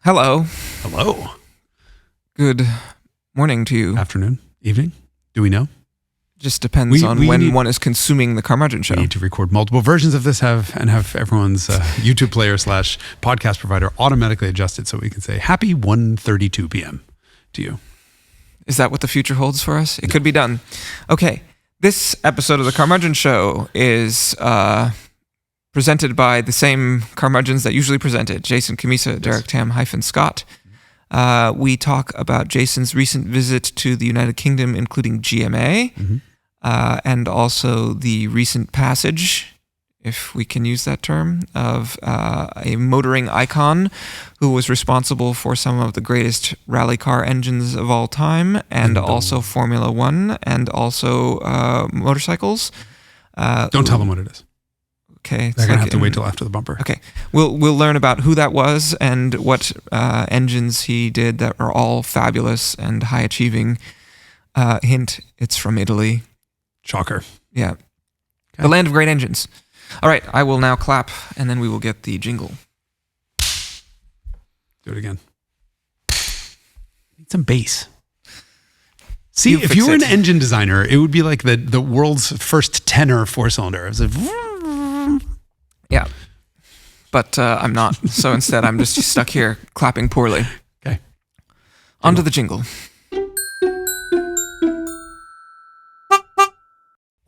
Hello. Hello. Good morning to you. Afternoon, evening. Do we know? Just depends on when one is consuming the Carmudgeon show. We need to record multiple versions of this have everyone's YouTube player / podcast provider automatically adjusted so we can say happy 1:32 p.m. to you. Is that what the future holds for us? It could be done. Okay. This episode of the Carmudgeon show is presented by the same Carmudgeons that usually present it. Jason, Cammisa, Derek, Tam-Scott. We talk about Jason's recent visit to the United Kingdom, including GMA, and also the recent passage, if we can use that term, of a motoring icon who was responsible for some of the greatest rally car engines of all time, and also Formula One, and also motorcycles. Don't tell them what it is. Okay, they're gonna have to wait till after the bumper. Okay, we'll learn about who that was and what engines he did that are all fabulous and high achieving. Hint: it's from Italy. Shocker. Yeah, the land of great engines. All right, I will now clap, and then we will get the jingle. Do it again. Need some bass. See, if you were an engine designer, it would be like the world's first tenor 4-cylinder. It was like. Yeah, but I'm not. So instead, I'm just stuck here clapping poorly. Okay. On to the jingle.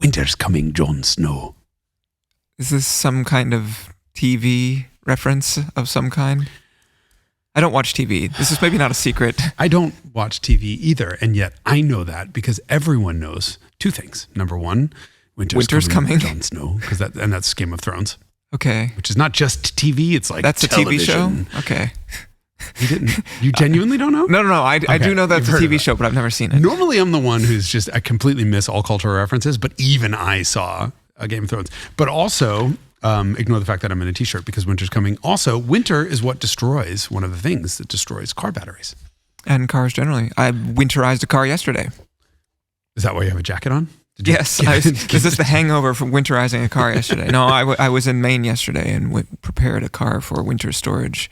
Winter's coming, Jon Snow. Is this some kind of TV reference of some kind? I don't watch TV. This is maybe not a secret. I don't watch TV either, and yet I know that because everyone knows two things. Number one, Winter's coming. Jon Snow, and that's Game of Thrones. Okay. Which is not just TV, it's like that's television. A TV show? Okay. You genuinely don't know? No. I do know that's a TV show, but I've never seen it. Normally I'm the one who's just, I completely miss all cultural references, but even I saw a Game of Thrones. But also, ignore the fact that I'm in a t-shirt because winter's coming. Also, winter is what destroys, one of the things that destroys car batteries. And cars generally. I winterized a car yesterday. Is that why you have a jacket on? Yes. Is this the hangover from winterizing a car yesterday? No, I was in Maine yesterday and prepared a car for winter storage.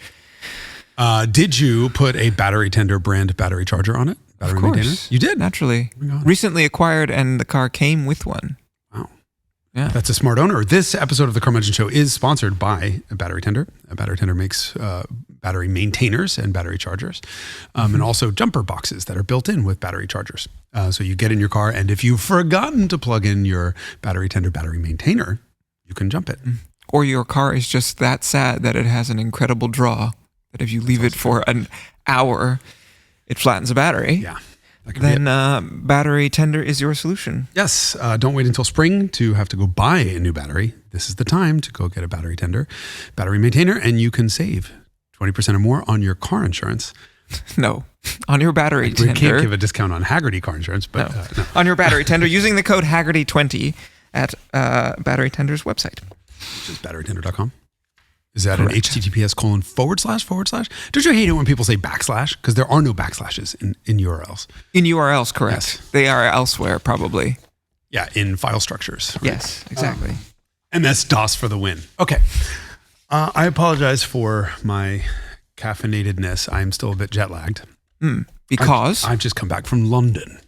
Did you put a battery tender brand battery charger on it? Battery of course. Maintainer? You did? Naturally. Oh, recently acquired, and the car came with one. Wow. Yeah. That's a smart owner. This episode of the Carmudgeon Show is sponsored by a battery tender. A battery tender makes battery maintainers and battery chargers, and also jumper boxes that are built in with battery chargers. So you get in your car, and if you've forgotten to plug in your battery tender battery maintainer, you can jump it. Or your car is just that sad that it has an incredible draw, that if you leave it for an hour, it flattens a battery. Yeah. Then battery tender is your solution. Yes. Don't wait until spring to have to go buy a new battery. This is the time to go get a battery tender, battery maintainer, and you can save 20% or more on your car insurance. No, on your battery tender. We can't give a discount on Haggerty car insurance, but no. On your battery tender using the code Haggerty20 at Battery Tender's website. Which is batterytender.com. Is that correct? An HTTPS://? Don't you hate it when people say backslash? Because there are no backslashes in URLs. In URLs, correct. Yes. They are elsewhere, probably. Yeah, in file structures. Right? Yes, exactly. MS-DOS for the win. Okay. I apologize for my caffeinatedness. I'm still a bit jet lagged. Because? I've just come back from London.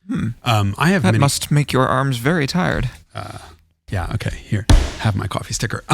That must make your arms very tired. Yeah, okay. Here, have my coffee sticker.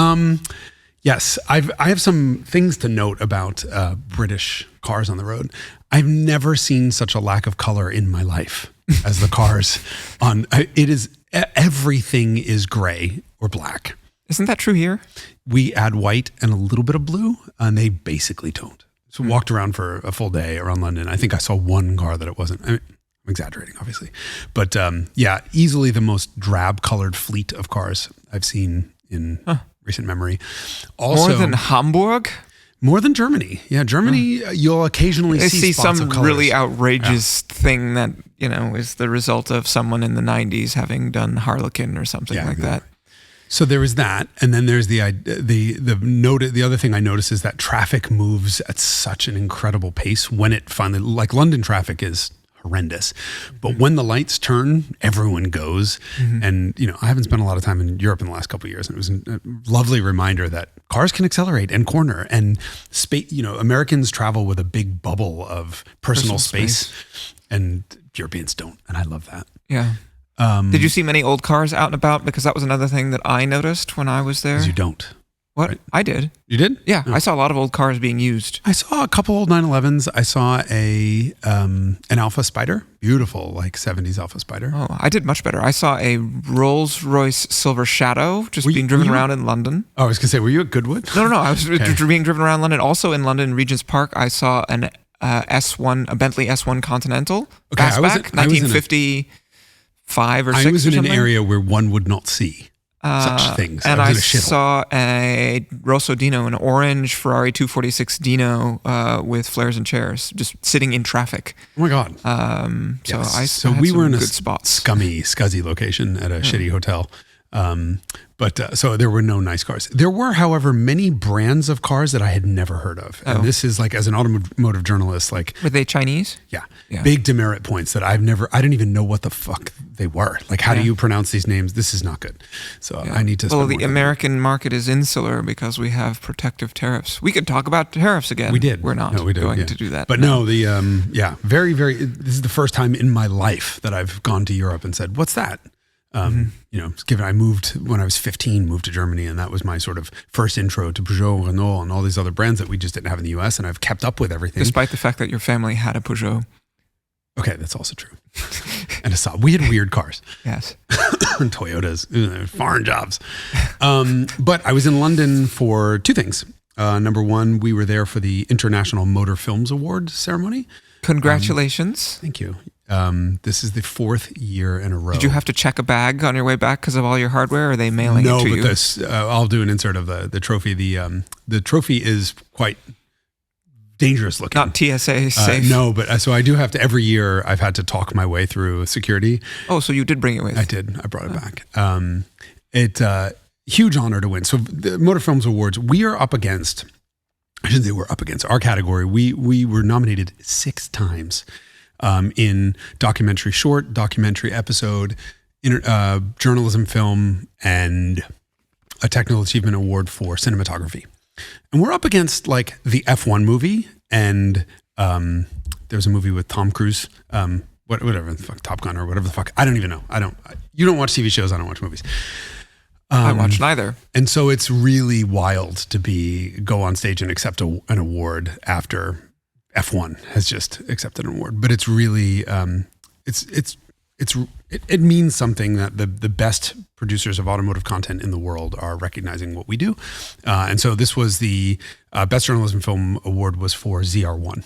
Yes, I have some things to note about British cars on the road. I've never seen such a lack of color in my life as the cars on. It is everything is gray or black. Isn't that true here? We add white and a little bit of blue, and they basically don't. So walked around for a full day around London. I think I saw one car that it wasn't. I'm exaggerating, obviously, but yeah, easily the most drab-colored fleet of cars I've seen in recent memory. Also, more than Hamburg? More than Germany. Yeah, Germany, you'll occasionally see spots some of colors. really outrageous thing that, is the result of someone in the 90s having done Harlequin or something like that. So there was that, and then there's the other thing I noticed is that traffic moves at such an incredible pace when it finally, like London traffic is horrendous. But when the lights turn, everyone goes. And, I haven't spent a lot of time in Europe in the last couple of years. And it was a lovely reminder that cars can accelerate and corner. And Americans travel with a big bubble of personal space. And Europeans don't. And I love that. Yeah. Did you see many old cars out and about? Because that was another thing that I noticed when I was there. Because you don't. What? Right. I did. You did? Yeah. I saw a lot of old cars being used. I saw a couple old 911s. I saw an Alpha Spider. Beautiful, like 70s Alpha Spider. Oh, I did much better. I saw a Rolls-Royce Silver Shadow being driven around in London. Oh, I was going to say, were you at Goodwood? No. I was being driven around London. Also in London, Regent's Park, I saw a Bentley S1 Continental. Fastback, 1955 or 6 I was or in something. an area where one would not see such things. And I saw a Rosso Dino, an orange Ferrari 246 Dino with flares and chairs, just sitting in traffic. Oh my God. So we were in a good spots. scuzzy location at a shitty hotel. So there were no nice cars. There were, however, many brands of cars that I had never heard of. And this is like, as an automotive journalist, like... Were they Chinese? Yeah. Big demerit points that I didn't even know what the fuck they were. Like, how do you pronounce these names? This is not good. So I need to... Well, the American market is insular because we have protective tariffs. We could talk about tariffs again. We did. We're not going to do that. But no, very, very... This is the first time in my life that I've gone to Europe and said, what's that? Given I moved when I was 15, moved to Germany, and that was my sort of first intro to Peugeot, Renault, and all these other brands that we just didn't have in the US, and I've kept up with everything. Despite the fact that your family had a Peugeot. Okay, that's also true. And a Saab. We had weird cars. Yes. And Toyotas, foreign jobs. But I was in London for two things. Number one, we were there for the International Motor Films Award ceremony. Congratulations. Thank you. This is the fourth year in a row. Did you have to check a bag on your way back because of all your hardware, or are they mailing it to you? No, but I'll do an insert of the trophy. The trophy is quite dangerous looking. Not TSA safe. No, but so I do have to, every year I've had to talk my way through security. Oh, so you did bring it with? I did. I brought it back. It's a huge honor to win. So the Motor Films Awards, we are up against, I shouldn't say we're up against, our category. We were nominated 6 times. In documentary short, documentary episode, journalism film, and a technical achievement award for cinematography. And we're up against like the F1 movie, and there's a movie with Tom Cruise, whatever the fuck, Top Gun or whatever the fuck. I don't even know. You don't watch TV shows. I don't watch movies. I watch neither. And so it's really wild to go on stage and accept an award after F1 has just accepted an award, but it's really it means something that the best producers of automotive content in the world are recognizing what we do, and so this was the best journalism film award was for ZR1,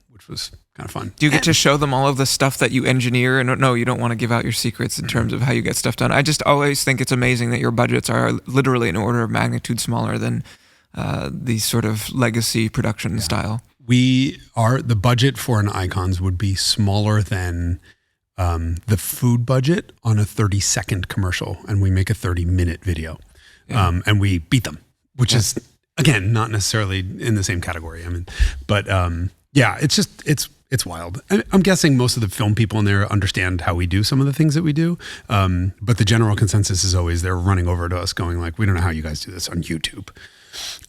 which was kind of fun. Do you get to show them all of the stuff that you engineer? And no, you don't want to give out your secrets in terms of how you get stuff done. I just always think it's amazing that your budgets are literally an order of magnitude smaller than these sort of legacy production style. The budget for an Icons would be smaller than the food budget on a 30-second commercial, and we make a 30-minute video, and we beat them, which is again not necessarily in the same category. I mean, but it's wild. I'm guessing most of the film people in there understand how we do some of the things that we do, but the general consensus is always they're running over to us, going like, "We don't know how you guys do this on YouTube."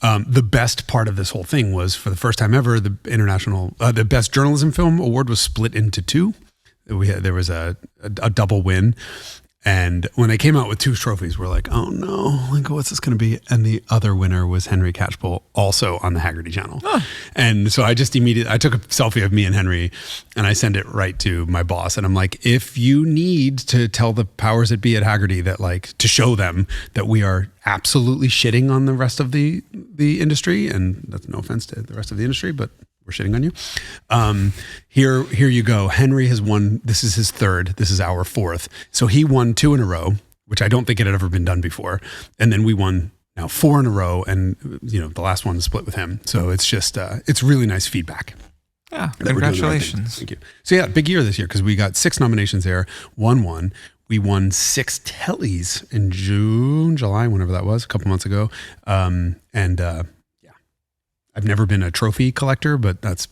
The best part of this whole thing was, for the first time ever, the best journalism film award was split into 2. There was a double win, and when they came out with 2 trophies, we're like, oh no, like what's this going to be? And the other winner was Henry Catchpole, also on the Haggerty channel. And so I just I took a selfie of me and Henry, and I sent it right to my boss, and I'm like, if you need to tell the powers that be at Haggerty that, like, to show them that we are absolutely shitting on the rest of the industry, and that's no offense to the rest of the industry, but we're shitting on you. Here you go. Henry has won. This is his 3rd. This is our 4th. So he won 2 in a row, which I don't think it had ever been done before. And then we won now 4 in a row, and the last one is split with him. So it's just it's really nice feedback. Yeah, congratulations. Thank you. So yeah, big year this year because we got 6 nominations there, won. We won 6 tellies in July, whenever that was, a couple months ago. I've never been a trophy collector, but that's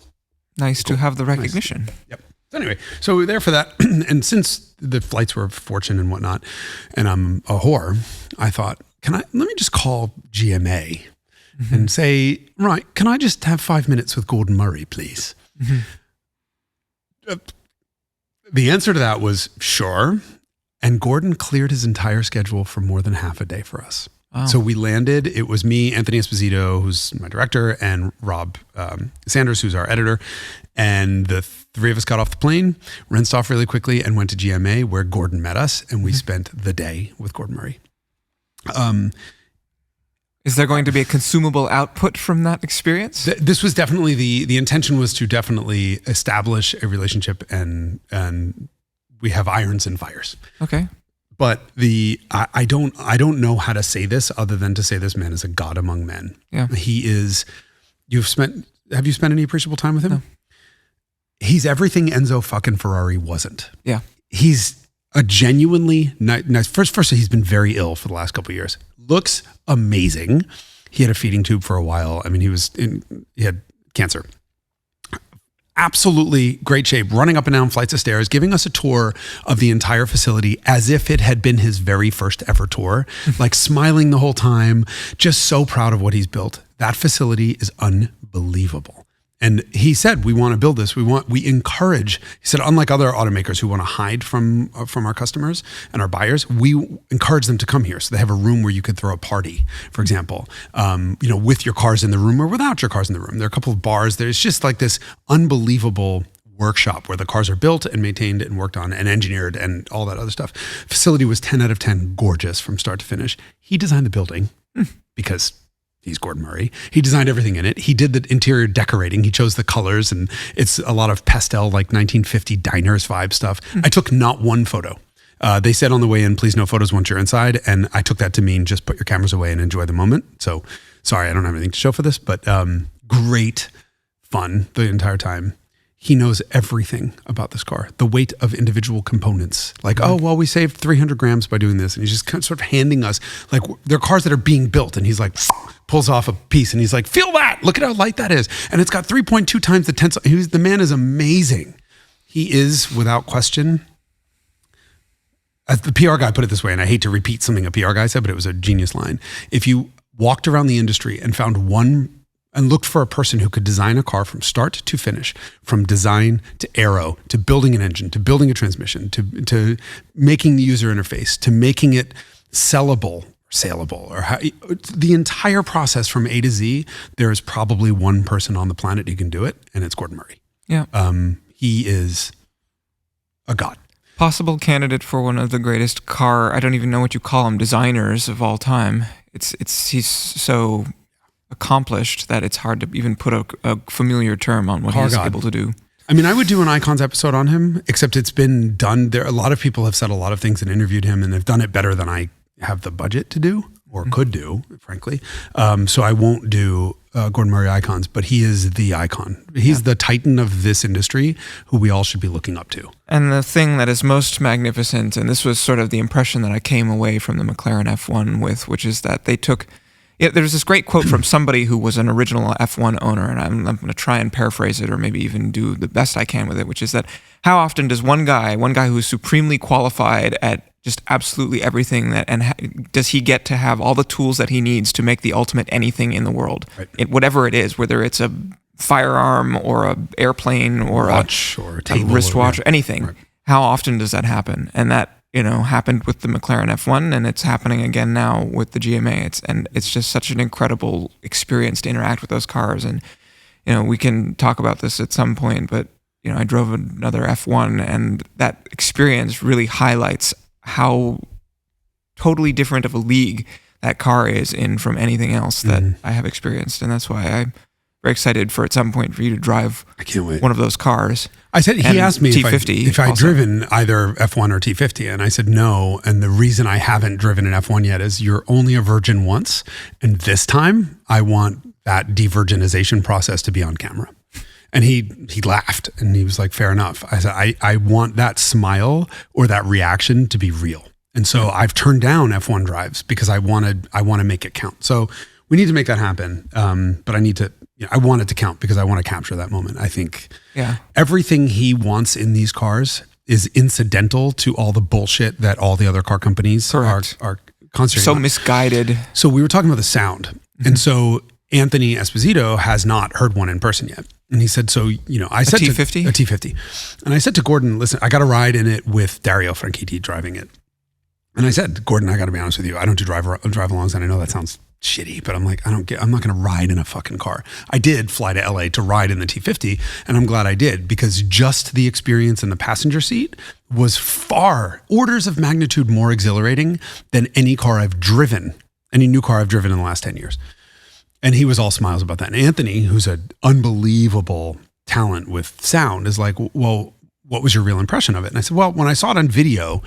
nice to have the recognition. Nice. Yep. So anyway, so we're there for that. And since the flights were fortune and whatnot, and I'm a whore, I thought, let me just call GMA and say, right, can I just have 5 minutes with Gordon Murray, please? The answer to that was sure. And Gordon cleared his entire schedule for more than half a day for us. Wow. So we landed, it was me, Anthony Esposito, who's my director, and Rob Sanders, who's our editor. And the three of us got off the plane, rinsed off really quickly, and went to GMA where Gordon met us. And we spent the day with Gordon Murray. Is there going to be a consumable output from that experience? This was definitely the intention was to definitely establish a relationship, and we have irons and fires. Okay. But I don't know how to say this other than to say this man is a god among men. Yeah. He is. Have you spent any appreciable time with him? No. He's everything Enzo fucking Ferrari wasn't. Yeah. He's a genuinely nice. First, he's been very ill for the last couple of years. Looks amazing. He had a feeding tube for a while. I mean, he had cancer. Absolutely great shape, running up and down flights of stairs, giving us a tour of the entire facility as if it had been his very first ever tour, like smiling the whole time, just so proud of what he's built. That facility is unbelievable. And he said, we want to build this. We encourage, he said, unlike other automakers who want to hide from our customers and our buyers, we encourage them to come here. So they have a room where you could throw a party, for example, with your cars in the room or without your cars in the room. There are a couple of bars. There's just like this unbelievable workshop where the cars are built and maintained and worked on and engineered and all that other stuff. Facility was 10 out of 10, gorgeous from start to finish. He designed the building because he's Gordon Murray. He designed everything in it. He did the interior decorating. He chose the colors, and it's a lot of pastel, like 1950 diners vibe stuff. I took not one photo. They said on the way in, please no photos once you're inside. And I took that to mean just put your cameras away and enjoy the moment. So sorry, I don't have anything to show for this, but great fun the entire time. He knows everything about this car, the weight of individual components. Like, we saved 300 grams by doing this. And he's just kind of sort of handing us, like, they're cars that are being built. And he's like, pulls off a piece and he's like, feel that. Look at how light that is. And it's got 3.2 times the tensile. The man is amazing. He is, without question, as the PR guy put it this way, and I hate to repeat something a PR guy said, but it was a genius line. If you walked around the industry and found one and looked for a person who could design a car from start to finish, from design to aero, to building an engine, to building a transmission, to making the user interface, to making it saleable, or the entire process from A to Z, there is probably one person on the planet who can do it, and it's Gordon Murray. Yeah. He is a god. Possible candidate for one of the greatest car, I don't even know what you call them, designers of all time. He's so accomplished that it's hard to even put a familiar term on what he's able to do. I mean, I would do an Icons episode on him, except it's been done. A lot of people have said a lot of things and interviewed him, and they've done it better than I have the budget to do or could do, frankly. So I won't do Gordon Murray Icons, but he is the icon. He's the titan of this industry who we all should be looking up to. And the thing that is most magnificent, and this was sort of the impression that I came away from the McLaren F1 with, which is that they took... there's this great quote from somebody who was an original F1 owner, and I'm going to try and paraphrase it or maybe even do the best I can with it, which is that how often does one guy who is supremely qualified at just absolutely everything does he get to have all the tools that he needs to make the ultimate anything in the world, right? Whatever it is, whether it's a firearm or a airplane or watch or a wristwatch or anything. Right. How often does that happen? And that happened with the McLaren F1, and it's happening again now with the GMA. It's just such an incredible experience to interact with those cars. And we can talk about this at some point, but I drove another F1, and that experience really highlights how totally different of a league that car is in from anything else that I have experienced. And that's why I'm very excited for at some point for you to drive one of those cars. I said, he asked me T50 if I'd driven either F1 or T50, and I said no. And the reason I haven't driven an F1 yet is you're only a virgin once. And this time I want that de-virginization process to be on camera. And he laughed and he was like, fair enough. I said, I want that smile or that reaction to be real. And so I've turned down F1 drives because I want to make it count. So we need to make that happen. But I need to, I want it to count because I want to capture that moment. I think everything he wants in these cars is incidental to all the bullshit that all the other car companies are concentrating so on. misguided. So we were talking about the sound. And so Anthony Esposito has not heard one in person yet. And he said, so, I said T50? A T50. And I said to Gordon, listen, I got a ride in it with Dario Franchitti driving it. And I said, Gordon, I got to be honest with you. I don't do drive-alongs, and I know that sounds shitty, but I'm like, I'm not going to ride in a fucking car. I did fly to LA to ride in the T50, and I'm glad I did, because just the experience in the passenger seat was orders of magnitude more exhilarating than any new car I've driven in the last 10 years. And he was all smiles about that. And Anthony, who's an unbelievable talent with sound, is like, well, what was your real impression of it? And I said, well, when I saw it on video,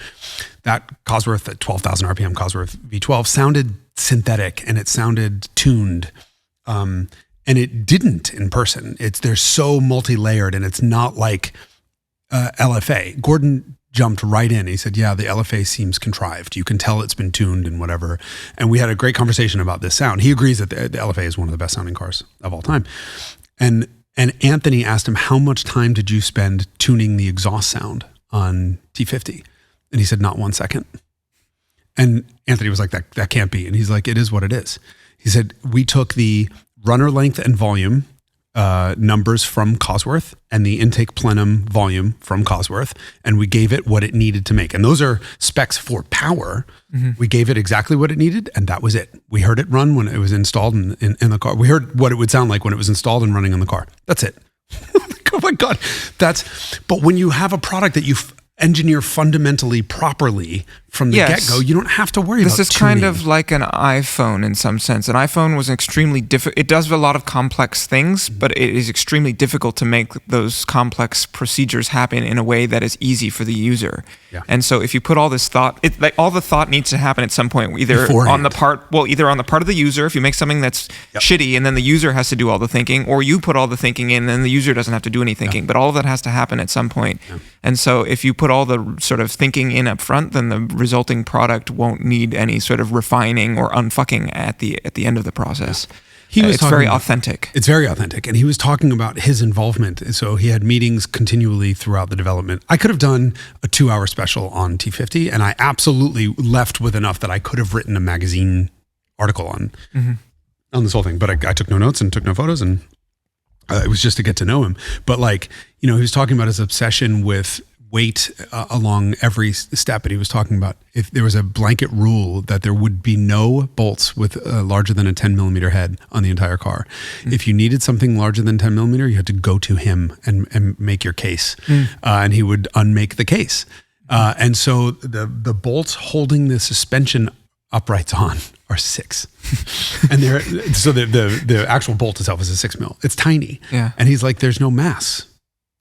that Cosworth at 12,000 RPM Cosworth V12 sounded synthetic and it sounded tuned. And it didn't in person. They're so multi-layered, and it's not like LFA. Gordon jumped right in. He said, yeah, the LFA seems contrived. You can tell it's been tuned and whatever. And we had a great conversation about this sound. He agrees that the LFA is one of the best sounding cars of all time. And Anthony asked him, how much time did you spend tuning the exhaust sound on T50? And he said, not 1 second. And Anthony was like, that can't be. And he's like, it is what it is. He said, we took the runner length and volume numbers from Cosworth and the intake plenum volume from Cosworth, and we gave it what it needed to make. And those are specs for power. Mm-hmm. We gave it exactly what it needed, and that was it. We heard it run when it was installed in the car. We heard what it would sound like when it was installed and running in the car. That's it. Oh my God. But when you have a product that you engineer fundamentally properly from the get-go, you don't have to worry about this is tuning. kind of like an iPhone in some sense. An iPhone was extremely difficult. It does a lot of complex things, but it is extremely difficult to make those complex procedures happen in a way that is easy for the user. Yeah. And so if you put all this thought, all the thought needs to happen at some point, either on the part of the user, if you make something that's shitty and then the user has to do all the thinking, or you put all the thinking in and then the user doesn't have to do any thinking, but all of that has to happen at some point. Yeah. And so if you put all the sort of thinking in up front, then the resulting product won't need any sort of refining or unfucking at the end of the process. It's very authentic. It's very authentic. And he was talking about his involvement. So he had meetings continually throughout the development. I could have done a 2-hour special on T50, and I absolutely left with enough that I could have written a magazine article on this whole thing. But I took no notes and took no photos, and it was just to get to know him. But he was talking about his obsession with weight along every step. And he was talking about if there was a blanket rule that there would be no bolts with larger than a 10 millimeter head on the entire car. If you needed something larger than 10 millimeter, you had to go to him and make your case. And he would unmake the case. And so the bolts holding the suspension uprights on are 6. And the actual bolt itself is a 6 mil. It's tiny. Yeah. And he's like, there's no mass.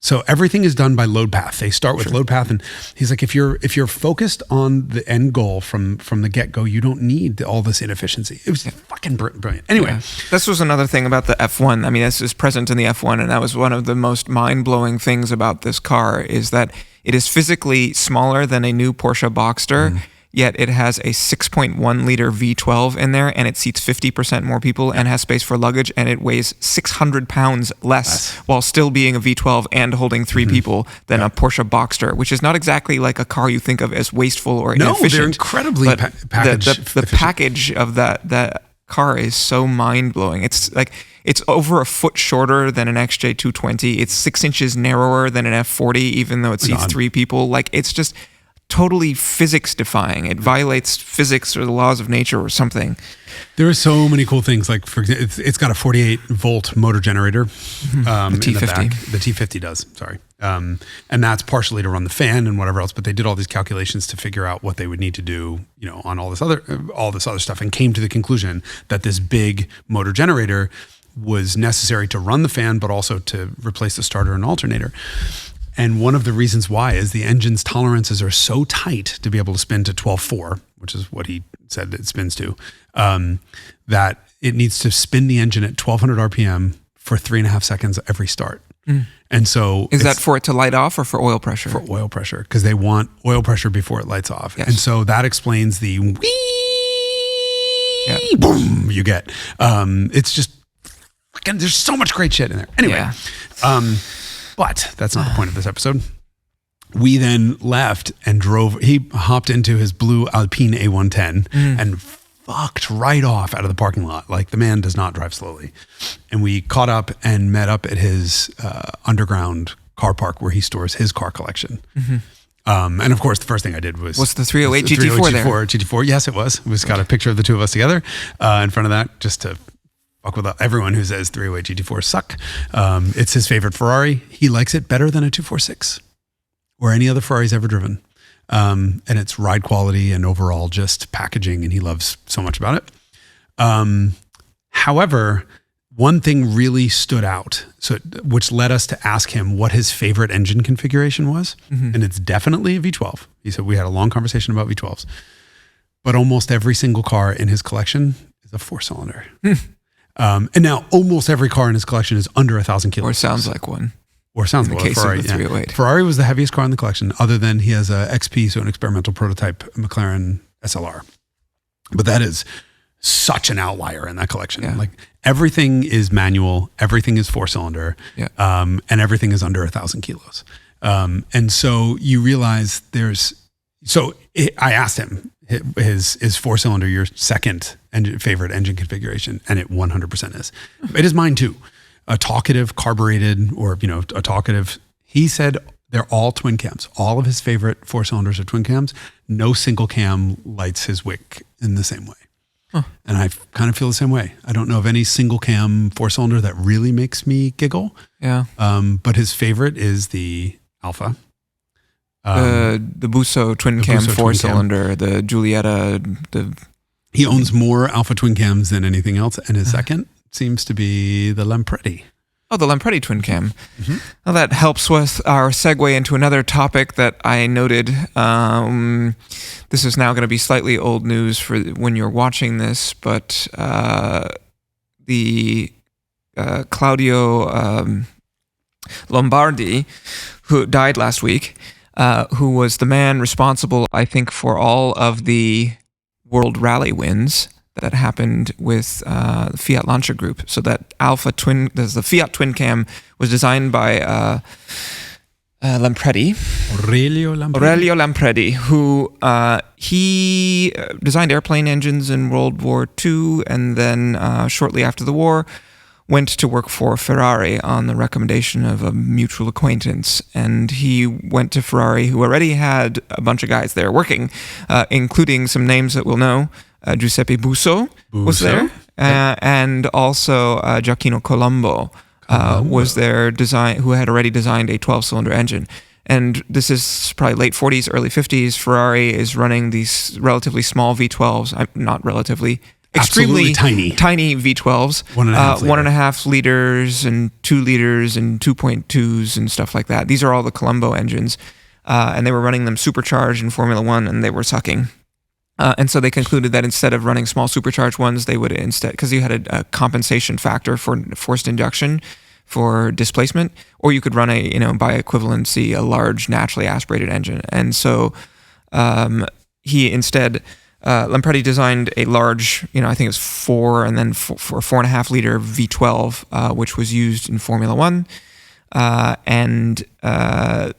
So everything is done by load path. They start with load path, and he's like, if you're focused on the end goal from the get-go, you don't need all this inefficiency. It was fucking brilliant. Anyway, this was another thing about the F1. I mean, this is present in the F1, and that was one of the most mind-blowing things about this car is that it is physically smaller than a new Porsche Boxster. Yet it has a 6.1 liter V12 in there, and it seats 50% more people and has space for luggage, and it weighs 600 pounds less while still being a V12 and holding 3 people than a Porsche Boxster, which is not exactly like a car you think of as wasteful or inefficient. No, they're incredibly packaged. The package of that car is so mind-blowing. It's like it's over a foot shorter than an XJ220. It's 6 inches narrower than an F40, even though it seats 3 people. Like, it's just totally physics defying. It violates physics or the laws of nature or something. There are so many cool things. Like, for example, it's got a 48 volt motor generator. The T50. In the back. The T50 does, sorry. And that's partially to run the fan and whatever else, but they did all these calculations to figure out what they would need to do, on all this other stuff, and came to the conclusion that this big motor generator was necessary to run the fan, but also to replace the starter and alternator. And one of the reasons why is the engine's tolerances are so tight to be able to spin to 12.4, which is what he said it spins to, that it needs to spin the engine at 1200 RPM for 3.5 seconds every start. And so is that for it to light off or for oil pressure? For oil pressure, because they want oil pressure before it lights off. Yes. And so that explains the whee boom you get. It's just freaking, there's so much great shit in there. Anyway, but that's not the point of this episode. We then left and drove. He hopped into his blue Alpine A110 and fucked right off out of the parking lot. Like, the man does not drive slowly. And we caught up and met up at his underground car park where he stores his car collection. And of course, the first thing I did was... What's the 308 GT4 there? GT4, yes, it was. We've got a picture of the two of us together in front of that, just to fuck with everyone who says 308 GT4s suck. It's his favorite Ferrari. He likes it better than a 246 or any other Ferrari's ever driven. And it's ride quality and overall just packaging, and he loves so much about it. However, one thing really stood out, which led us to ask him what his favorite engine configuration was. And it's definitely a V12. He said we had a long conversation about V12s. But almost every single car in his collection is a 4-cylinder. And now almost every car in his collection is under 1,000 kilos. Or sounds like one. Or sounds in the like case Ferrari. Of the 308. Ferrari was the heaviest car in the collection, other than he has a XP, so an experimental prototype McLaren SLR. But that is such an outlier in that collection. Like, everything is manual, everything is 4-cylinder, and everything is under 1,000 kilos. And so you realize I asked him, is 4-cylinder your second favorite engine configuration? And it 100% is. It is mine too. A talkative carbureted, or, a talkative. He said they're all twin cams. All of his favorite 4-cylinders are twin cams. No single cam lights his wick in the same way. And I kind of feel the same way. I don't know of any single cam 4-cylinder that really makes me giggle. But his favorite is the Alfa. The Busso twin cam 4-cylinder, the Giulietta. He owns more Alfa twin cams than anything else, and his second seems to be the Lampredi. Oh, the Lampredi twin cam. Well, that helps with our segue into another topic that I noted. This is now going to be slightly old news for when you're watching this, but the Claudio Lombardi, who died last week, who was the man responsible, I think, for all of the World Rally wins that happened with the Fiat Lancia Group. So that the Fiat twin cam was designed by Lampredi. Aurelio Lampredi, who he designed airplane engines in World War II, and then shortly after the war went to work for Ferrari on the recommendation of a mutual acquaintance. And he went to Ferrari, who already had a bunch of guys there working, including some names that we'll know. Giuseppe Busso was there, and also Gioacchino Colombo was there, who had already designed a 12-cylinder engine. And this is probably late 40s, early 50s. Ferrari is running these relatively small V12s, not relatively, extremely tiny V12s, 1.5 liters and 2 liters and 2.2s and stuff like that. These are all the Colombo engines, and they were running them supercharged in Formula One, and they were sucking. And so they concluded that instead of running small supercharged ones, they would instead, because you had a compensation factor for forced induction for displacement, or you could run by equivalency, a large naturally aspirated engine. And so he instead, Lampredi designed a large, I think it was 4 and then 4.5 liter V12, which was used in Formula One. And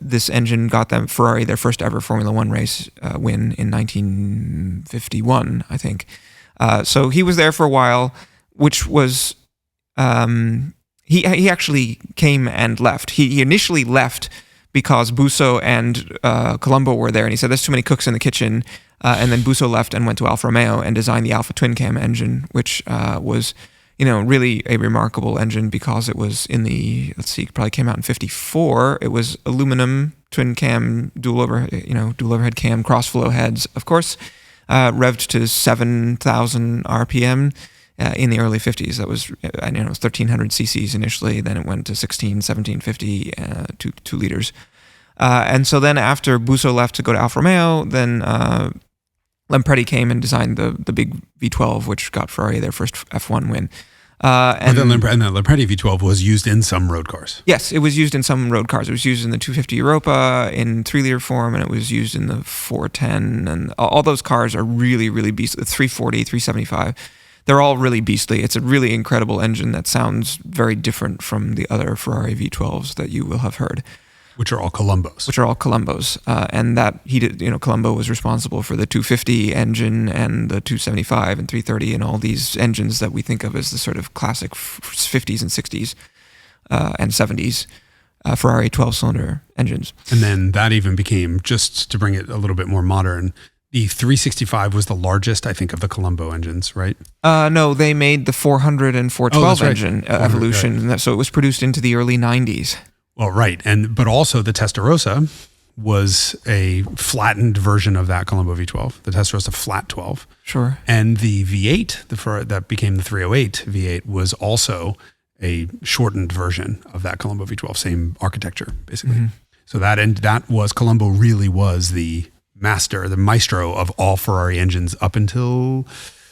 this engine got them Ferrari their first ever Formula One race win in 1951, I think. So he was there for a while, which was he actually came and left. He initially left because Busso and Colombo were there, and he said there's too many cooks in the kitchen. And then Busso left and went to Alfa Romeo and designed the Alfa twin cam engine, which was really a remarkable engine because it was probably came out in 54. It was aluminum twin cam, dual overhead cam, cross flow heads, of course, revved to 7,000 RPM in the early 50s. That was, it was 1,300 cc's initially, then it went to 1750, 2 liters. And so then after Busso left to go to Alfa Romeo, then Lampredi came and designed the big V12, which got Ferrari their first F1 win. And the Lampredi V12 was used in some road cars. Yes, it was used in some road cars. It was used in the 250 Europa in 3-liter form, and it was used in the 410. And all those cars are really, really beastly. 340, 375. They're all really beastly. It's a really incredible engine that sounds very different from the other Ferrari V12s that you will have heard. Which are all Columbos. And that he did, Colombo was responsible for the 250 engine and the 275 and 330 and all these engines that we think of as the sort of classic 50s and 60s and 70s Ferrari 12-cylinder engines. And then that even became, just to bring it a little bit more modern, the 365 was the largest, I think, of the Colombo engines, right? No, they made the 400 and 412 engine evolution, right. So it was produced into the early 90s. Well, right. But also the Testarossa was a flattened version of that Colombo V12, the Testarossa Flat 12. Sure. And the V8, that became the 308 V8, was also a shortened version of that Colombo V12, same architecture, basically. Mm-hmm. So Colombo really was the maestro of all Ferrari engines up until...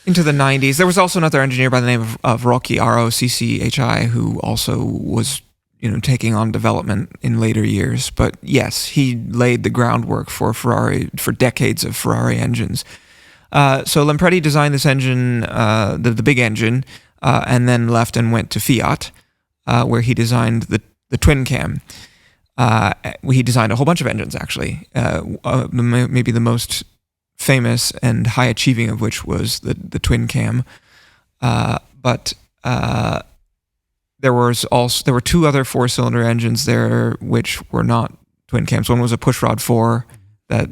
into the 90s. There was also another engineer by the name of Rocchi, R-O-C-C-H-I, who also was taking on development in later years. But yes, he laid the groundwork for decades of Ferrari engines. So Lampredi designed this engine, the big engine, and then left and went to Fiat, where he designed the twin cam. He designed a whole bunch of engines, actually. Maybe the most famous and high achieving of which was the twin cam. But there were two other 4-cylinder engines there which were not twin cams. One was a pushrod 4 that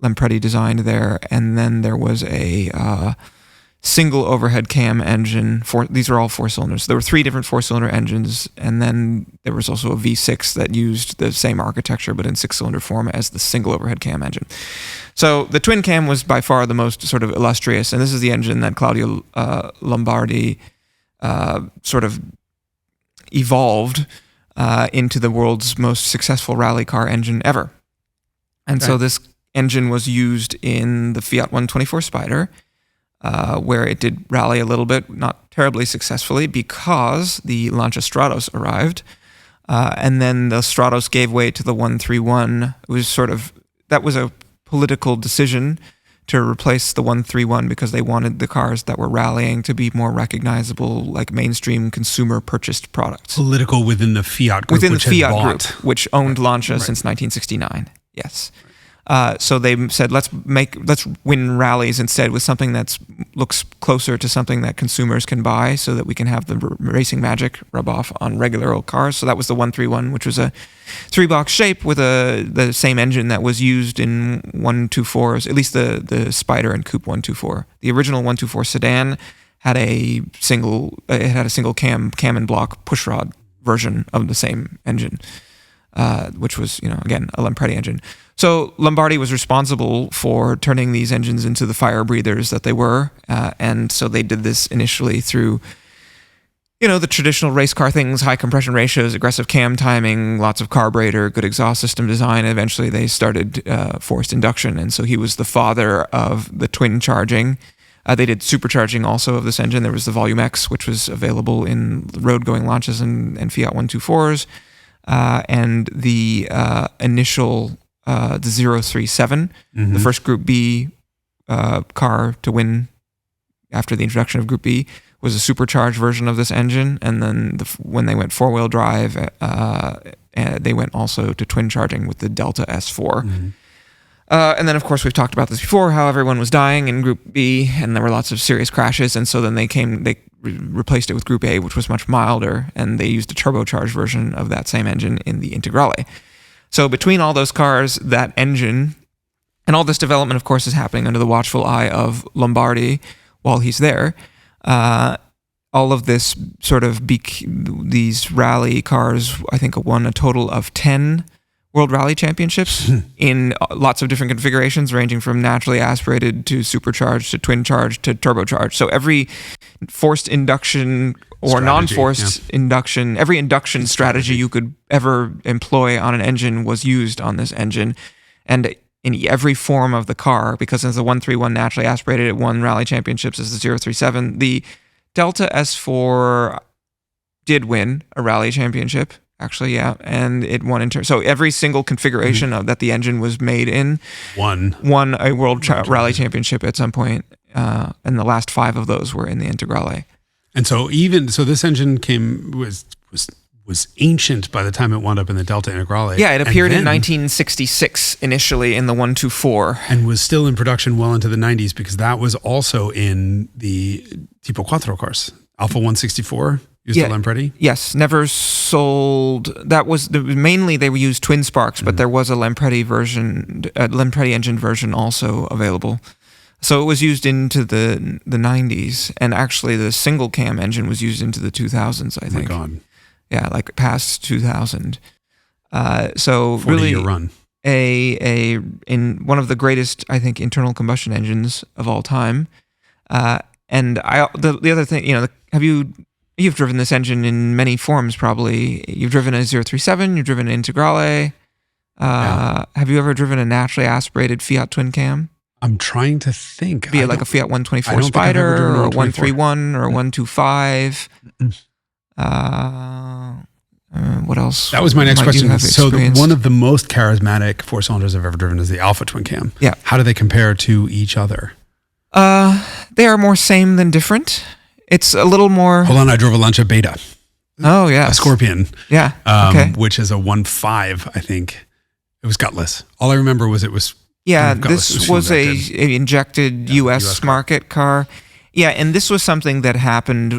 Lampredi designed there, and then there was a single overhead cam engine. These are all 4 cylinders. There were 3 different 4-cylinder engines, and then there was also a V6 that used the same architecture but in 6-cylinder form as the single overhead cam engine. So the twin cam was by far the most sort of illustrious, and this is the engine that Claudio Lombardi sort of evolved into the world's most successful rally car engine ever. And so this engine was used in the Fiat 124 Spider, where it did rally a little bit, not terribly successfully, because the Lancia Stratos arrived, and then the Stratos gave way to the 131. That was a political decision to replace the 131 because they wanted the cars that were rallying to be more recognizable, like mainstream consumer purchased products. Political within the Fiat group, which owned Lancia since 1969. Yes. So they said, let's win rallies instead with something that looks closer to something that consumers can buy, so that we can have the racing magic rub off on regular old cars. So that was the 131, which was a 3-box shape with the same engine that was used in 124s, at least the Spider and Coupe 124. The original 124 sedan had a single cam and block pushrod version of the same engine, which was again a Lampredi engine. So Lombardi was responsible for turning these engines into the fire breathers that they were, and so they did this initially through, the traditional race car things: high compression ratios, aggressive cam timing, lots of carburetor, good exhaust system design. Eventually, they started forced induction, and so he was the father of the twin charging. They did supercharging also of this engine. There was the Volume X, which was available in road-going Lancias and Fiat 124s, and the initial. The 037, the first Group B car to win after the introduction of Group B, was a supercharged version of this engine. And then when they went 4-wheel drive, they went also to twin charging with the Delta S4. Mm-hmm. And then, of course, we've talked about this before, how everyone was dying in Group B, and there were lots of serious crashes. And so then they replaced it with Group A, which was much milder, and they used a turbocharged version of that same engine in the Integrale. So between all those cars, that engine, and all this development, of course, is happening under the watchful eye of Lombardi while he's there. All of this sort of these rally cars, I think, won a total of 10 World Rally Championships in lots of different configurations, ranging from naturally aspirated to supercharged to twin charged to turbocharged. So every forced induction or non-forced induction, every induction strategy you could ever employ on an engine was used on this engine. And in every form of the car, because as the 131 naturally aspirated, it won rally championships as the 037. The Delta S4 did win a rally championship, actually, yeah, and it won in turn. So every single configuration of that the engine was made in won a World Rally Championship at some point. and the last 5 of those were in the Integrale. And so this engine was ancient by the time it wound up in the Delta Integrale. Yeah, it appeared in 1966 initially in the 124. And was still in production well into the 90s because that was also in the Tipo 4 cars. Alfa 164 used the Lampredi? Yes, never sold. Mainly they used twin sparks, but there was a Lampredi version, Lampredi engine version also available. So it was used into the 90s, and actually the single cam engine was used into the 2000s, I think. Oh my God. Yeah, like past 2000. So 40 really, year run. In one of the greatest, I think, internal combustion engines of all time. And the other thing, you've driven this engine in many forms probably. You've driven a 037, you've driven an Integrale. Have you ever driven a naturally aspirated Fiat twin cam? I'm trying to think. Be it like a Fiat 124 Spider or a 131 or a 125. What else? That was my next question. So one of the most charismatic 4-cylinders I've ever driven is the Alfa twin cam. Yeah. How do they compare to each other? They are more same than different. It's a little more... Hold on, I drove a Lancia Beta. Oh, yeah. A Scorpion. Yeah, okay. Which is a 1.5, I think. It was gutless. All I remember was it was... Yeah, this was a injected U.S. market car. Yeah, and this was something that happened,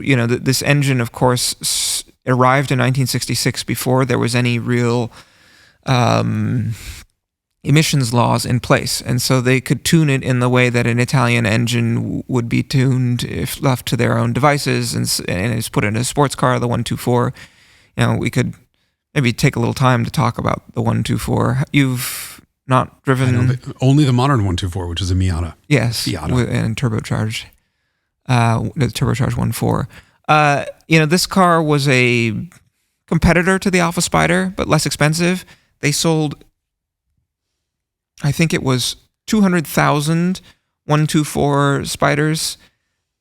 this engine, of course, arrived in 1966 before there was any real emissions laws in place. And so they could tune it in the way that an Italian engine would be tuned if left to their own devices, and it's put in a sports car, the 124. We could maybe take a little time to talk about the 124. You've not driven... Only the modern 124, which is a Miata. Yes, and turbocharged. The turbocharged 1.4. This car was a competitor to the Alfa Spider, but less expensive. They sold, I think it was 200,000 124 Spiders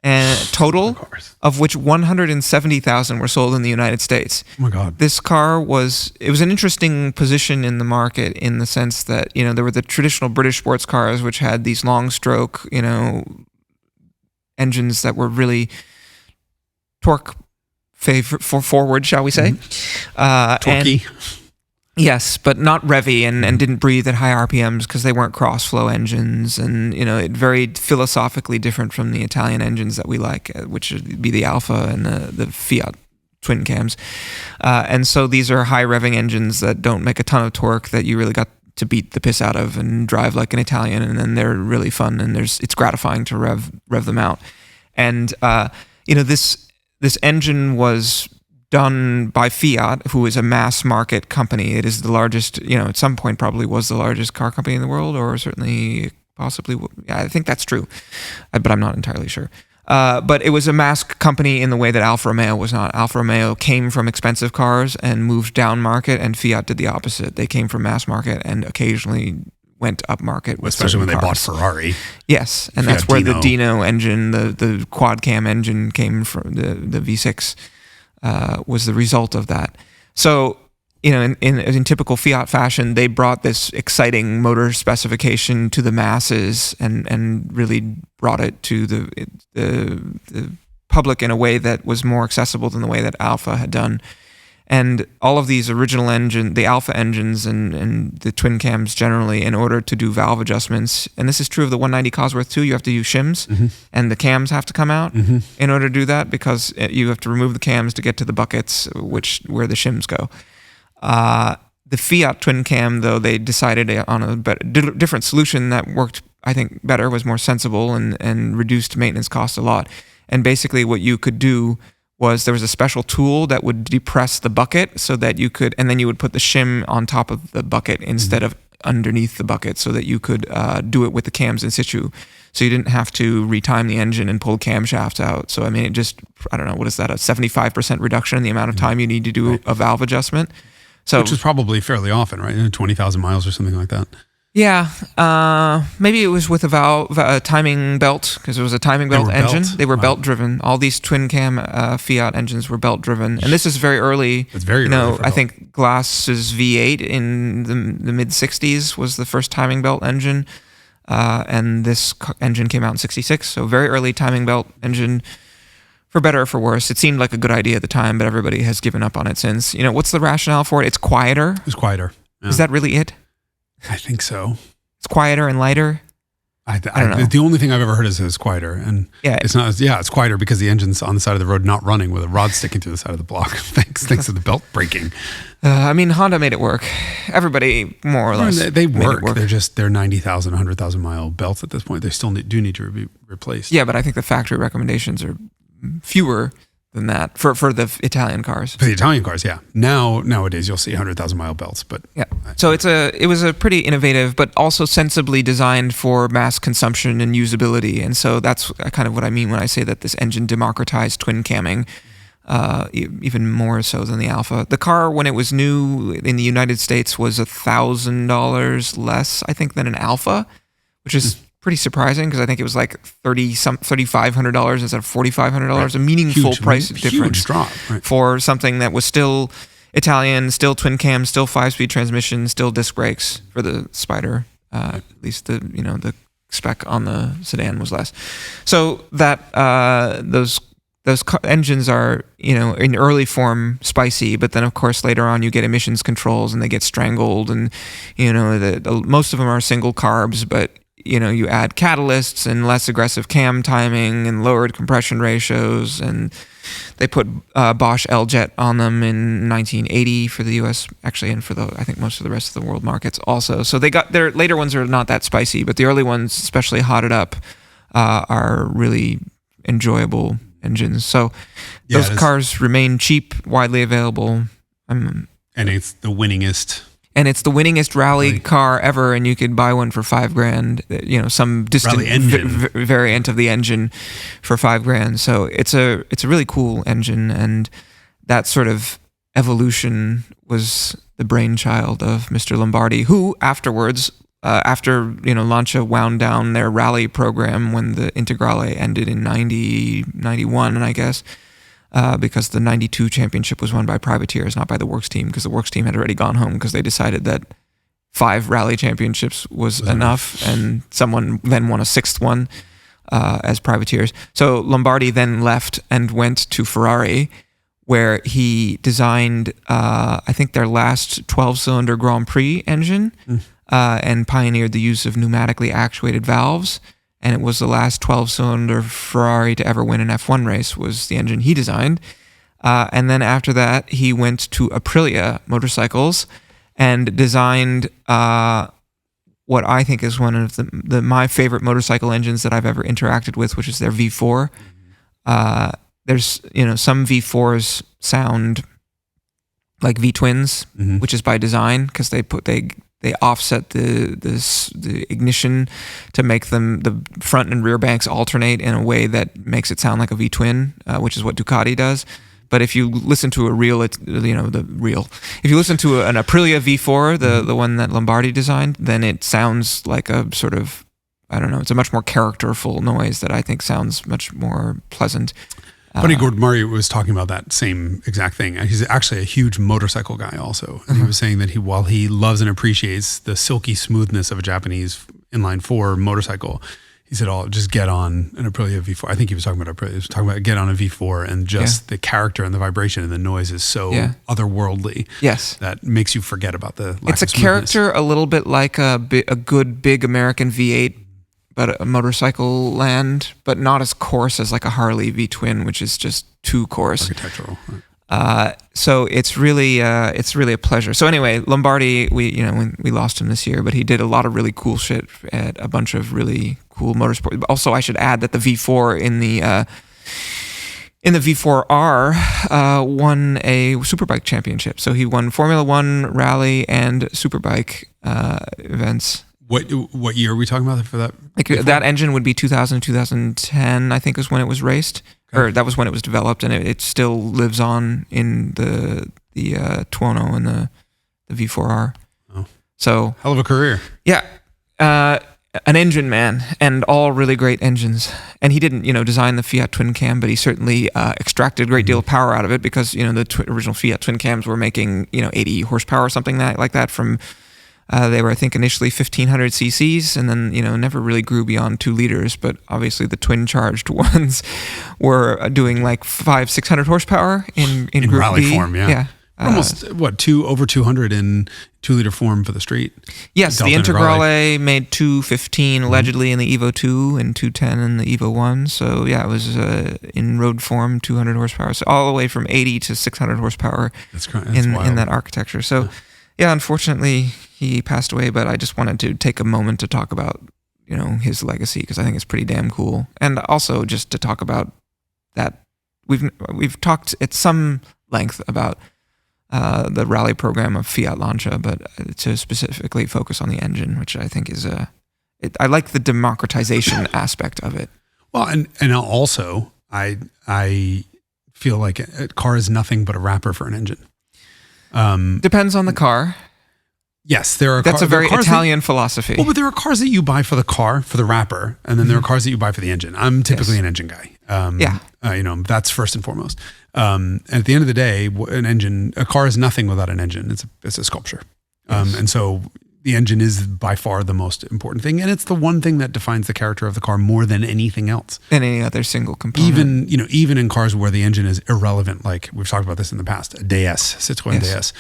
and total, of which 170,000 were sold in the United States. Oh my God. This car was an interesting position in the market in the sense that, there were the traditional British sports cars, which had these long stroke, engines that were really torque forward, shall we say. Torquey. Yes, but not revvy and didn't breathe at high RPMs because they weren't cross-flow engines, and it varied philosophically different from the Italian engines that we like, which would be the Alfa and the Fiat twin cams. And so these are high-revving engines that don't make a ton of torque that you really got to beat the piss out of and drive like an Italian, and then they're really fun and it's gratifying to rev them out. And this engine was done by Fiat, who is a mass market company. It is the largest, at some point probably was the largest car company in the world, or certainly possibly, I think that's true, but I'm not entirely sure. But it was a mass company in the way that Alfa Romeo was not. Alfa Romeo came from expensive cars and moved down market, and Fiat did the opposite. They came from mass market and occasionally went up market. Especially when they bought Ferrari. Yes, and that's where the Dino engine, the quad cam engine came from, the V6 was the result of that. So, in typical Fiat fashion, they brought this exciting motor specification to the masses and really brought it to the public in a way that was more accessible than the way that Alfa had done. And all of these original the Alfa engines and the twin cams generally, in order to do valve adjustments, and this is true of the 190 Cosworth too, you have to use shims, and the cams have to come out in order to do that, because you have to remove the cams to get to the buckets, where the shims go. The Fiat twin cam, though, they decided on a different solution that worked, I think, better, was more sensible, and reduced maintenance costs a lot. And basically what you could do was there was a special tool that would depress the bucket so that you could, and then you would put the shim on top of the bucket instead of underneath the bucket, so that you could do it with the cams in situ. So you didn't have to retime the engine and pull camshafts out. So, it just, I don't know, what is that, a 75% reduction in the amount of time you need to do a valve adjustment? So, which is probably fairly often, right? 20,000 miles or something like that. Yeah, maybe it was with a timing belt, because it was a timing belt engine. They were belt driven. All these twin cam Fiat engines were belt driven, and this is very early. It's very early. I think Glass's V8 in the mid '60s was the first timing belt engine. and this engine came out in 66, so very early timing belt engine, for better or for worse. It seemed like a good idea at the time, but everybody has given up on it since. What's the rationale for it? It's quieter. It's quieter. Yeah. Is that really it? I think so. It's quieter and lighter. I don't know. The only thing I've ever heard is it's quieter, and it's not. Yeah, it's quieter because the engine's on the side of the road, not running with a rod sticking through the side of the block. thanks to the belt breaking. Honda made it work. Everybody more or less. They work. They're 90,000, 100,000 mile belts at this point. They still do need to be replaced. Yeah, but I think the factory recommendations are fewer than that for the Italian cars. For the Italian cars, yeah. Nowadays you'll see 100,000 mile belts, but yeah. So it was a pretty innovative, but also sensibly designed for mass consumption and usability. And so that's kind of what I mean when I say that this engine democratized twin camming, even more so than the Alfa. The car, when it was new in the United States, was $1,000 less, I think, than an Alfa, which is pretty surprising because I think it was like $3,500 instead of $4,500. Right. A meaningful price difference. Huge drop, right. For something that was still Italian, still twin cam, still 5-speed transmission, still disc brakes for the Spider. At least the spec on the sedan was less. So that those engines are in early form spicy, but then of course later on you get emissions controls and they get strangled, and most of them are single carbs, but you add catalysts and less aggressive cam timing and lowered compression ratios, and they put Bosch L-Jet on them in 1980 for the US, actually, and for I think most of the rest of the world markets also. So they got their later ones are not that spicy, but the early ones, especially hotted up, are really enjoyable engines. So those cars remain cheap, widely available. And it's the winningest. And it's the winningest rally car ever, and you could buy one for $5,000. Some distant variant of the engine for $5,000. So it's a really cool engine, and that sort of evolution was the brainchild of Mr. Lombardi, who afterwards, after Lancia wound down their rally program when the Integrale ended in 91, I guess. Because the 92 championship was won by privateers, not by the works team, because the works team had already gone home because they decided that 5 rally championships was enough, and someone then won a 6th one as privateers. So Lombardi then left and went to Ferrari, where he designed, I think, their last 12-cylinder Grand Prix engine and pioneered the use of pneumatically actuated valves. And it was the last 12-cylinder Ferrari to ever win an F1 race, was the engine he designed. And then after that, he went to Aprilia Motorcycles and designed what I think is one of my favorite motorcycle engines that I've ever interacted with, which is their V4. There's some V4s sound like V-twins, which is by design because they offset the ignition to make them, the front and rear banks alternate in a way that makes it sound like a V-twin, which is what Ducati does. But if you listen to if you listen to an Aprilia V4, the one that Lombardi designed, then it sounds like a sort of, I don't know, it's a much more characterful noise that I think sounds much more pleasant. Funny, Gordon Murray was talking about that same exact thing. He's actually a huge motorcycle guy also. And he was saying that while he loves and appreciates the silky smoothness of a Japanese inline 4 motorcycle, he said, just get on an Aprilia V4. I think he was talking about Aprilia. He was talking about get on a V4, and just the character and the vibration and the noise is so otherworldly. Yes. That makes you forget about the lack It's a of smoothness. Character a little bit like a good big American V8, but a motorcycle land, but not as coarse as like a Harley V-twin, which is just too coarse. Architectural. Right. So it's really a pleasure. So anyway, Lombardi, we lost him this year, but he did a lot of really cool shit at a bunch of really cool motorsport. Also, I should add that the V4 in the V4R won a Superbike championship. So he won Formula One, Rally, and Superbike events. What year are we talking about for that? That engine would be 2010, I think, is when it was raced. Okay. Or that was when it was developed, and it still lives on in the Tuono and the V4R. Oh. So hell of a career. Yeah. An engine man, and all really great engines. And he didn't, design the Fiat twin cam, but he certainly extracted a great deal of power out of it, because, the original Fiat twin cams were making, 80 horsepower or something like that from They were, I think, initially 1,500 cc's, and then never really grew beyond 2 liters. But obviously, the twin-charged ones were doing like 500-600 horsepower in Group rally B. form. Yeah. Almost over 200 in 2-liter form for the street. Yes, the Integrale made 215 allegedly in the Evo 2 and 210 in the Evo 1. So yeah, it was in road form 200 horsepower. So all the way from 80 to 600 horsepower in that architecture. So yeah, unfortunately he passed away. But I just wanted to take a moment to talk about his legacy, because I think it's pretty damn cool, and also just to talk about that we've talked at some length about the rally program of Fiat Lancia, but to specifically focus on the engine, which I think is I like the democratization aspect of it. Well, and also I feel like a car is nothing but a wrapper for an engine. Depends on the car. Yes, there are. That's a very Italian philosophy. Well, but there are cars that you buy for the car, for the wrapper, and then there are cars that you buy for the engine. I'm typically an engine guy. That's first and foremost. And at the end of the day, a car is nothing without an engine. It's a sculpture. And so the engine is by far the most important thing, and it's the one thing that defines the character of the car more than anything else. Than any other single component. Even in cars where the engine is irrelevant, like we've talked about this in the past, a DS, Citroën DS.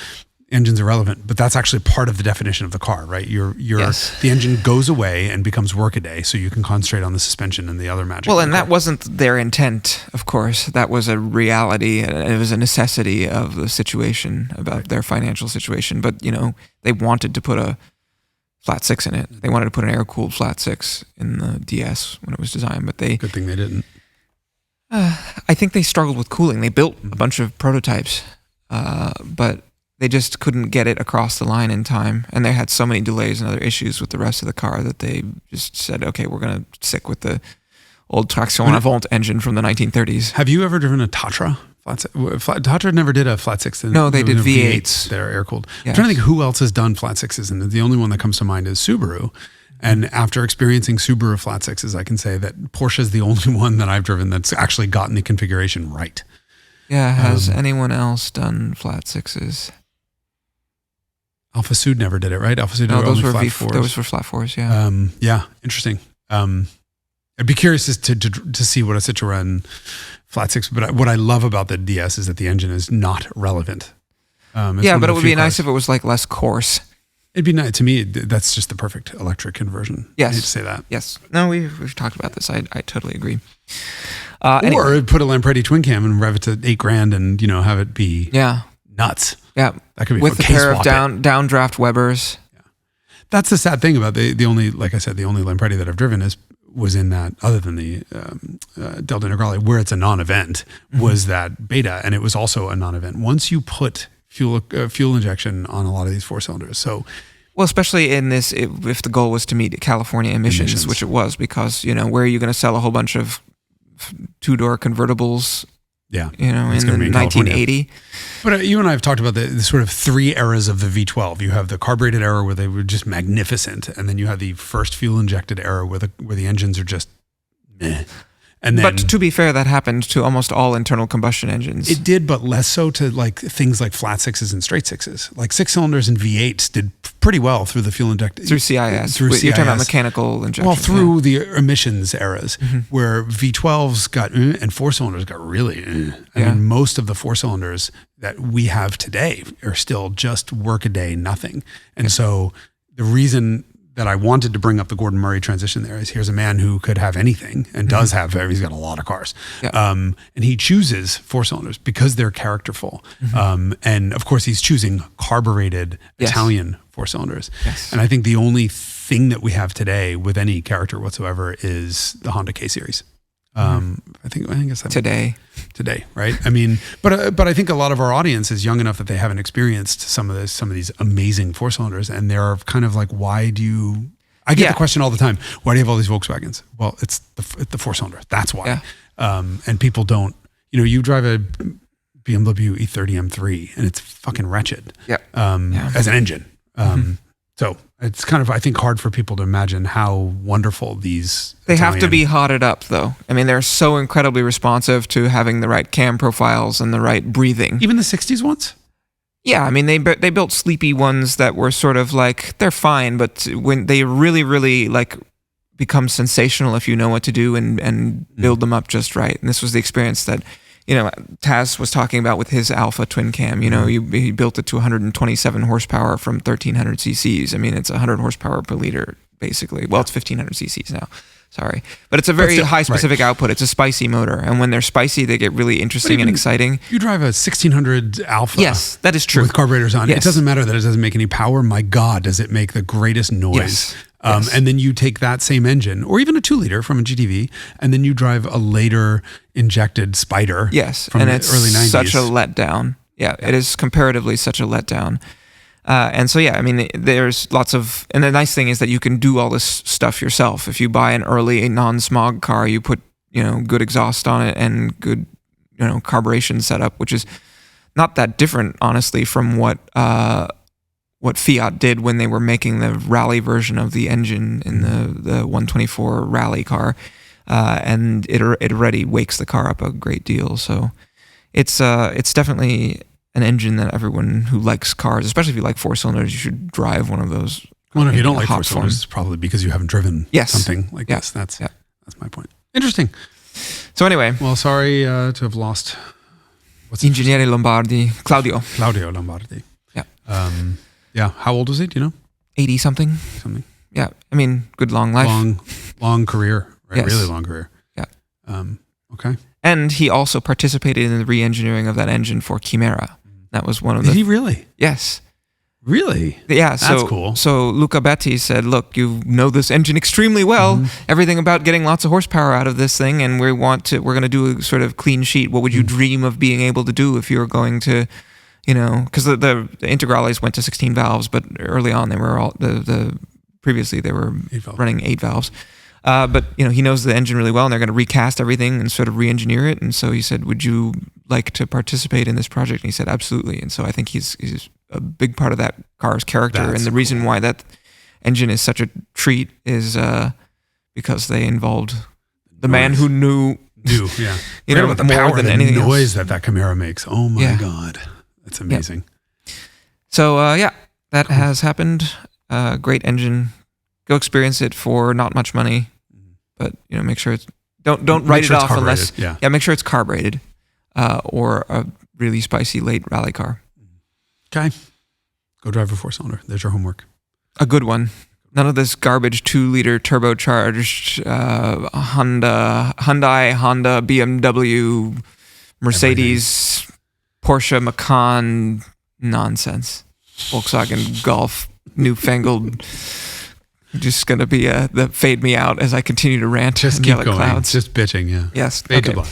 Engine's irrelevant, but that's actually part of the definition of the car, right? The engine goes away and becomes workaday, so you can concentrate on the suspension and the other magic. Well, and that wasn't their intent, of course. That was a reality, and it was a necessity of the situation, about their financial situation. But they wanted to put a flat six in it. They wanted to put an air-cooled flat six in the DS when it was designed, but good thing they didn't. I think they struggled with cooling. They built a bunch of prototypes, but they just couldn't get it across the line in time. And they had so many delays and other issues with the rest of the car that they just said, okay, we're going to stick with the old Traction Avant engine from the 1930s. Have you ever driven a Tatra? Tatra never did a flat six. No, they did V8s. They're air-cooled. Yes. I'm trying to think who else has done flat sixes, and the only one that comes to mind is Subaru. And after experiencing Subaru flat sixes, I can say that Porsche is the only one that I've driven that's actually gotten the configuration right. Yeah, has anyone else done flat sixes? Alfa Sud never did it, right? Alfa Sud those were flat fours. Those were flat fours, yeah. Yeah, interesting. I'd be curious to see what a Citroën flat six. But what I love about the DS is that the engine is not relevant. But it would be nice if it was like less coarse. It'd be nice to me. That's just the perfect electric conversion. Yes, I need to say that. Yes. No, we've talked about this. I totally agree. Or put a Lampredi twin cam and rev it to $8,000 and have it be nuts. Yeah, that could be with a pair of downdraft Webers. Yeah. That's the sad thing about the only, like I said, the only Lampredi that I've driven was in that, other than the Delta Integrale, where it's a non-event, was that Beta, and it was also a non-event. Once you put fuel injection on a lot of these 4-cylinders, well, especially in this, if the goal was to meet California emissions, which it was, because where are you going to sell a whole bunch of 2-door convertibles? Yeah, in 1980. But you and I have talked about the sort of 3 eras of the V12. You have the carbureted era where they were just magnificent, and then you have the first fuel injected era where the engines are just meh. And then, but to be fair, that happened to almost all internal combustion engines. It did, but less so to like things like flat sixes and straight sixes. Like 6-cylinders and V8s did pretty well through the fuel injected. Through CIS. You're talking about mechanical injection. Well, through the emissions eras, where V12s got and 4-cylinders got really. I mean, most of the 4-cylinders that we have today are still just work-a-day nothing. And so the reason that I wanted to bring up the Gordon Murray transition there is, here's a man who could have anything and does have, he's got a lot of cars. Yeah. And he chooses 4-cylinders because they're characterful. And of course he's choosing carbureted Italian 4-cylinders. Yes. And I think the only thing that we have today with any character whatsoever is the Honda K-Series. I think it's today, right? I mean, but I think a lot of our audience is young enough that they haven't experienced some of these amazing 4-cylinders, and they're kind of like, why do you? I get the question all the time. Why do you have all these Volkswagens? Well, it's the 4-cylinder. That's why. Yeah. And people don't. You drive a BMW E30 M3, and it's fucking wretched. Yeah. As an engine. So it's kind of, I think, hard for people to imagine how wonderful these. They have to be hotted up, though. I mean, they're so incredibly responsive to having the right cam profiles and the right breathing. Even the 60s ones? Yeah, I mean they built sleepy ones that were sort of like they're fine, but when they really like become sensational if you know what to do and build them up just right. And this was the experience that Taz was talking about with his Alpha twin cam. He built it to 127 horsepower from 1300 cc's. I mean, it's 100 horsepower per liter basically. Well, it's 1500 cc's now. Sorry, but it's a very high specific output. It's a spicy motor, and when they're spicy, they get really interesting and exciting. You drive a 1600 Alpha. Yes, that is true. With carburetors on. Yes. It doesn't matter that it doesn't make any power. My God, does it make the greatest noise. Yes. And then you take that same engine, or even a 2-liter from a GTV, and then you drive a later injected Spider. Yes, from and the it's early 90s. such a letdown. Yeah, it is comparatively such a letdown. And so, I mean, there's lots of, and the nice thing is that you can do all this stuff yourself. If you buy an early non-smog car, you put, good exhaust on it and good, carburation setup, which is not that different, honestly, from what Fiat did when they were making the rally version of the engine in the 124 rally car. And it already wakes the car up a great deal. So it's definitely an engine that everyone who likes cars, especially if you like 4 cylinders, you should drive one of those. Well, if you don't like 4 cylinders, it's probably because you haven't driven something like this. That's my point. Interesting. So anyway. Well, sorry to have lost. Ingegnere Lombardi. Claudio Lombardi. Yeah. Yeah. How old was he? Do you know? 80 something. Yeah. I mean, good long life. Long career. Right? Yes. Really long career. Yeah. Okay. And he also participated in the re-engineering of that engine for Chimera. That was one of the... Did he really? Yes. Really? Yeah. That's cool. So Luca Betti said, look, you know this engine extremely well, everything about getting lots of horsepower out of this thing, and we're going to do a sort of clean sheet. What would you dream of being able to do if you were going to, because the Integrales went to 16 valves, but early on they were all, previously they were running 8 valves. But he knows the engine really well, and they're going to recast everything and sort of re-engineer it. And so he said, "Would you like to participate in this project?" And he said, "Absolutely." And so I think he's a big part of that car's character, and the reason why that engine is such a treat is because they involved the man who knew about the more power than and anything the noise else. that Camaro makes. Oh my God, that's amazing. Yeah. So that has happened. Great engine. Go experience it for not much money. But make sure it's don't write it off unless make sure it's carbureted or a really spicy late rally car. Okay, go drive a 4-cylinder. There's your homework. A good one. None of this garbage 2-liter turbocharged Honda, BMW, Mercedes, Porsche Macan nonsense. Volkswagen Golf, newfangled. Just going to be the fade me out as I continue to rant. Just and keep yell at going. clouds. Just bitching, yeah. Yes. Fade okay. to black.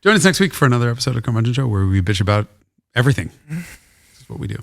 Join us next week for another episode of Carmudgeon Show where we bitch about everything. This is what we do.